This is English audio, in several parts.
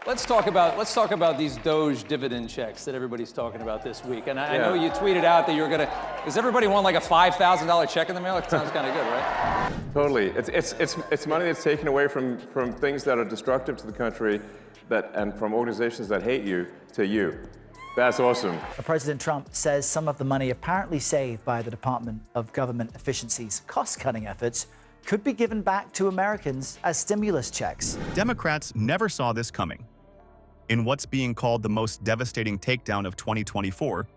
Let's talk about these Doge dividend checks that everybody's talking about this week. And I know you tweeted out that you're gonna. Does everybody want like a $5,000 check in the mail? It sounds kind of good, right? Totally. It's money that's taken away from things that are destructive to the country, and from organizations that hate you to you. That's awesome. President Trump says some of the money apparently saved by the Department of Government Efficiency's cost-cutting efforts could be given back to Americans as stimulus checks. Democrats never saw this coming. In what's being called the most devastating takedown of 2024,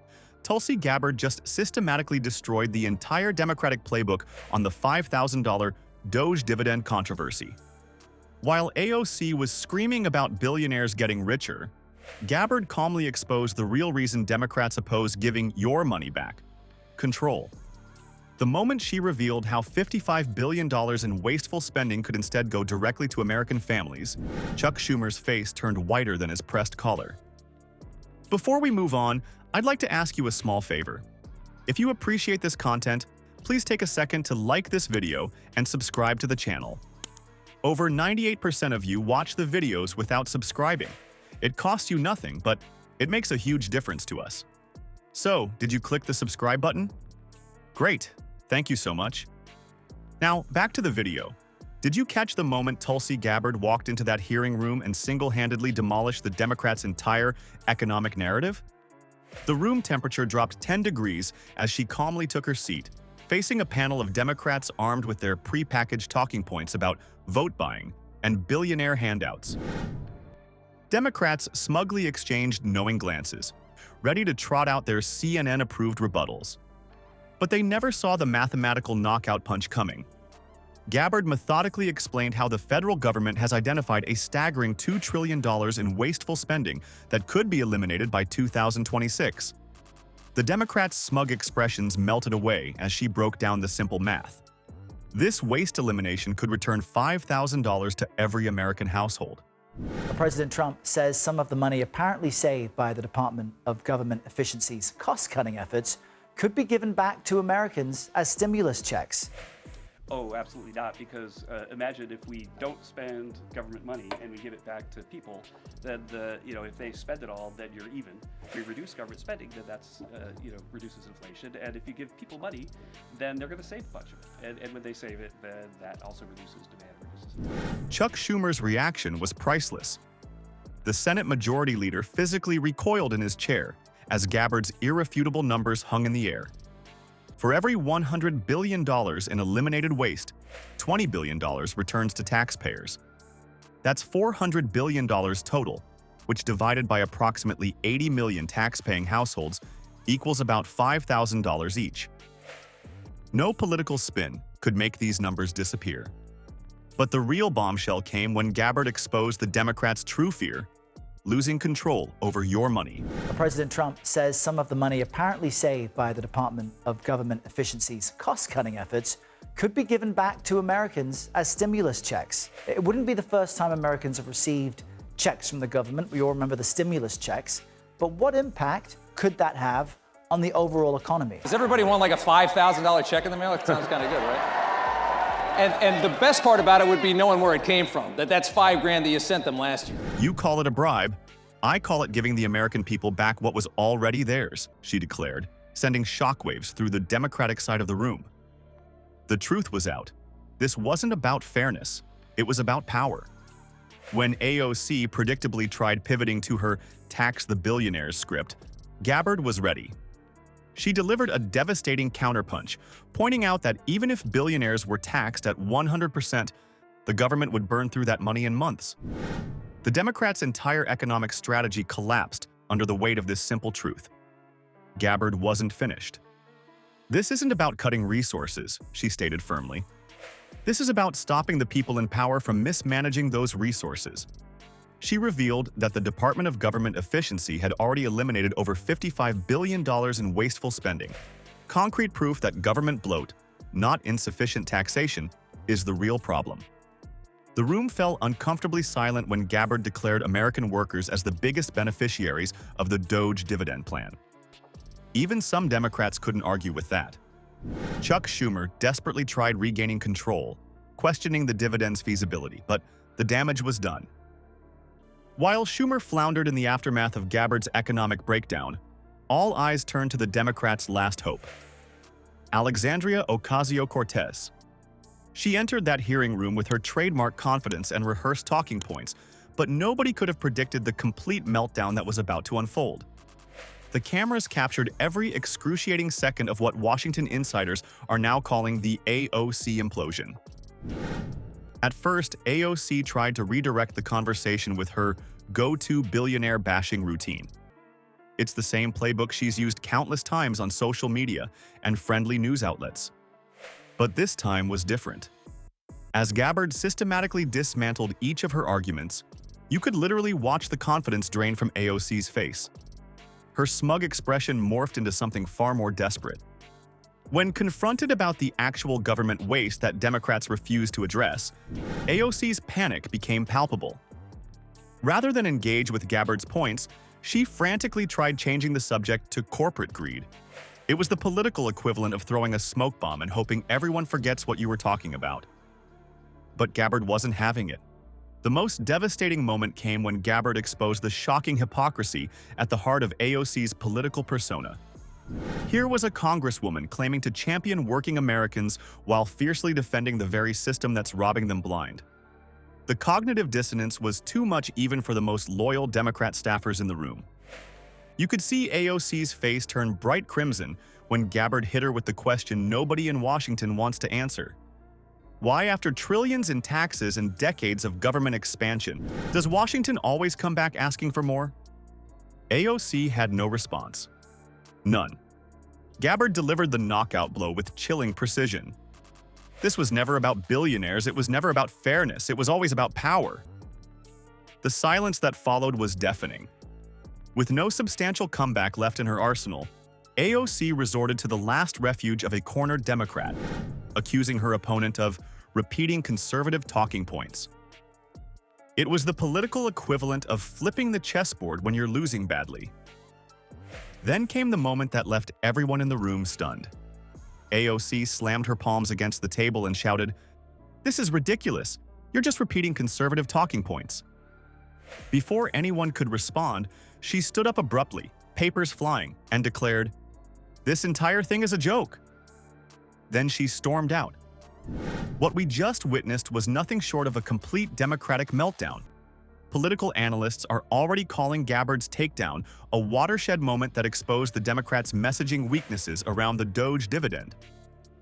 Tulsi Gabbard just systematically destroyed the entire Democratic playbook on the $5,000 Doge dividend controversy. While AOC was screaming about billionaires getting richer, Gabbard calmly exposed the real reason Democrats oppose giving your money back: control. The moment she revealed how $55 billion in wasteful spending could instead go directly to American families, Chuck Schumer's face turned whiter than his pressed collar. Before we move on, I'd like to ask you a small favor. If you appreciate this content, please take a second to like this video and subscribe to the channel. Over 98% of you watch the videos without subscribing. It costs you nothing, but it makes a huge difference to us. So, did you click the subscribe button? Great. Thank you so much. Now, back to the video. Did you catch the moment Tulsi Gabbard walked into that hearing room and single-handedly demolished the Democrats' entire economic narrative? The room temperature dropped 10 degrees as she calmly took her seat, facing a panel of Democrats armed with their prepackaged talking points about vote buying and billionaire handouts. Democrats smugly exchanged knowing glances, ready to trot out their CNN-approved rebuttals. But they never saw the mathematical knockout punch coming. Gabbard methodically explained how the federal government has identified a staggering $2 trillion in wasteful spending that could be eliminated by 2026. The Democrats' smug expressions melted away as she broke down the simple math. This waste elimination could return $5,000 to every American household. President Trump says some of the money apparently saved by the Department of Government Efficiency's cost-cutting efforts could be given back to Americans as stimulus checks. Oh, absolutely not, because imagine if we don't spend government money and we give it back to people, then if they spend it all, then you're even. If we reduce government spending, then that's reduces inflation, and if you give people money, then they're going to save a bunch of it, and when they save it, then that also reduces demand, reduces inflation. Chuck Schumer's reaction was priceless. The Senate Majority Leader physically recoiled in his chair as Gabbard's irrefutable numbers hung in the air. For every $100 billion in eliminated waste, $20 billion returns to taxpayers. That's $400 billion total, which divided by approximately 80 million tax-paying households equals about $5,000 each. No political spin could make these numbers disappear. But the real bombshell came when Gabbard exposed the Democrats' true fear: losing control over your money. President Trump says some of the money apparently saved by the Department of Government Efficiency's cost-cutting efforts could be given back to Americans as stimulus checks. It wouldn't be the first time Americans have received checks from the government. We all remember the stimulus checks. But what impact could that have on the overall economy? Does everybody want like a $5,000 check in the mail? It sounds kind of good, right? And the best part about it would be knowing where it came from. That's $5,000 that you sent them last year. You call it a bribe. I call it giving the American people back what was already theirs, she declared, sending shockwaves through the Democratic side of the room. The truth was out. This wasn't about fairness. It was about power. When AOC predictably tried pivoting to her "tax the billionaires" script, Gabbard was ready. She delivered a devastating counterpunch, pointing out that even if billionaires were taxed at 100%, the government would burn through that money in months. The Democrats' entire economic strategy collapsed under the weight of this simple truth. Gabbard wasn't finished. This isn't about cutting resources, she stated firmly. This is about stopping the people in power from mismanaging those resources. She revealed that the Department of Government Efficiency had already eliminated over $55 billion in wasteful spending. Concrete proof that government bloat, not insufficient taxation, is the real problem. The room fell uncomfortably silent when Gabbard declared American workers as the biggest beneficiaries of the Doge dividend plan. Even some Democrats couldn't argue with that. Chuck Schumer desperately tried regaining control, questioning the dividend's feasibility, but the damage was done. While Schumer floundered in the aftermath of Gabbard's economic breakdown, all eyes turned to the Democrats' last hope, Alexandria Ocasio-Cortez. She entered that hearing room with her trademark confidence and rehearsed talking points, but nobody could have predicted the complete meltdown that was about to unfold. The cameras captured every excruciating second of what Washington insiders are now calling the AOC implosion. At first, AOC tried to redirect the conversation with her go-to billionaire bashing routine. It's the same playbook she's used countless times on social media and friendly news outlets. But this time was different. As Gabbard systematically dismantled each of her arguments, you could literally watch the confidence drain from AOC's face. Her smug expression morphed into something far more desperate. When confronted about the actual government waste that Democrats refused to address, AOC's panic became palpable. Rather than engage with Gabbard's points, she frantically tried changing the subject to corporate greed. It was the political equivalent of throwing a smoke bomb and hoping everyone forgets what you were talking about. But Gabbard wasn't having it. The most devastating moment came when Gabbard exposed the shocking hypocrisy at the heart of AOC's political persona. Here was a congresswoman claiming to champion working Americans while fiercely defending the very system that's robbing them blind. The cognitive dissonance was too much even for the most loyal Democrat staffers in the room. You could see AOC's face turn bright crimson when Gabbard hit her with the question nobody in Washington wants to answer. Why, after trillions in taxes and decades of government expansion, does Washington always come back asking for more? AOC had no response. None. Gabbard delivered the knockout blow with chilling precision. This was never about billionaires, it was never about fairness, it was always about power. The silence that followed was deafening. With no substantial comeback left in her arsenal, AOC resorted to the last refuge of a cornered Democrat, accusing her opponent of repeating conservative talking points. It was the political equivalent of flipping the chessboard when you're losing badly. Then came the moment that left everyone in the room stunned. AOC slammed her palms against the table and shouted, "This is ridiculous. You're just repeating conservative talking points." Before anyone could respond, she stood up abruptly, papers flying, and declared, "This entire thing is a joke." Then she stormed out. What we just witnessed was nothing short of a complete Democratic meltdown. Political analysts are already calling Gabbard's takedown a watershed moment that exposed the Democrats' messaging weaknesses around the Doge dividend.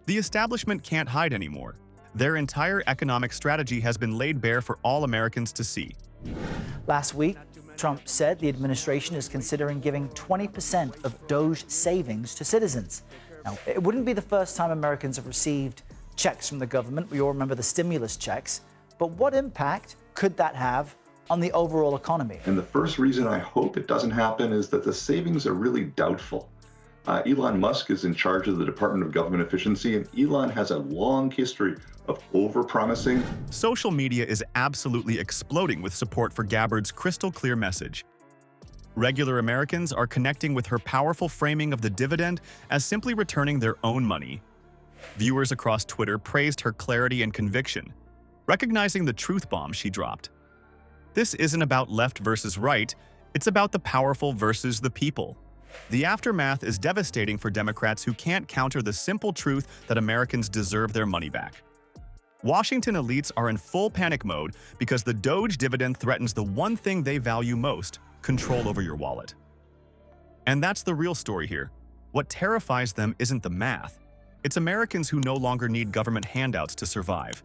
The establishment can't hide anymore. Their entire economic strategy has been laid bare for all Americans to see. Last week, Trump said the administration is considering giving 20% of Doge savings to citizens. Now, it wouldn't be the first time Americans have received checks from the government. We all remember the stimulus checks. But what impact could that have on the overall economy? And the first reason I hope it doesn't happen is that the savings are really doubtful. Elon Musk is in charge of the Department of Government Efficiency, and Elon has a long history of overpromising. Social media is absolutely exploding with support for Gabbard's crystal clear message. Regular Americans are connecting with her powerful framing of the dividend as simply returning their own money. Viewers across Twitter praised her clarity and conviction, recognizing the truth bomb she dropped. This isn't about left versus right, it's about the powerful versus the people. The aftermath is devastating for Democrats who can't counter the simple truth that Americans deserve their money back. Washington elites are in full panic mode because the Doge dividend threatens the one thing they value most: control over your wallet. And that's the real story here. What terrifies them isn't the math. It's Americans who no longer need government handouts to survive.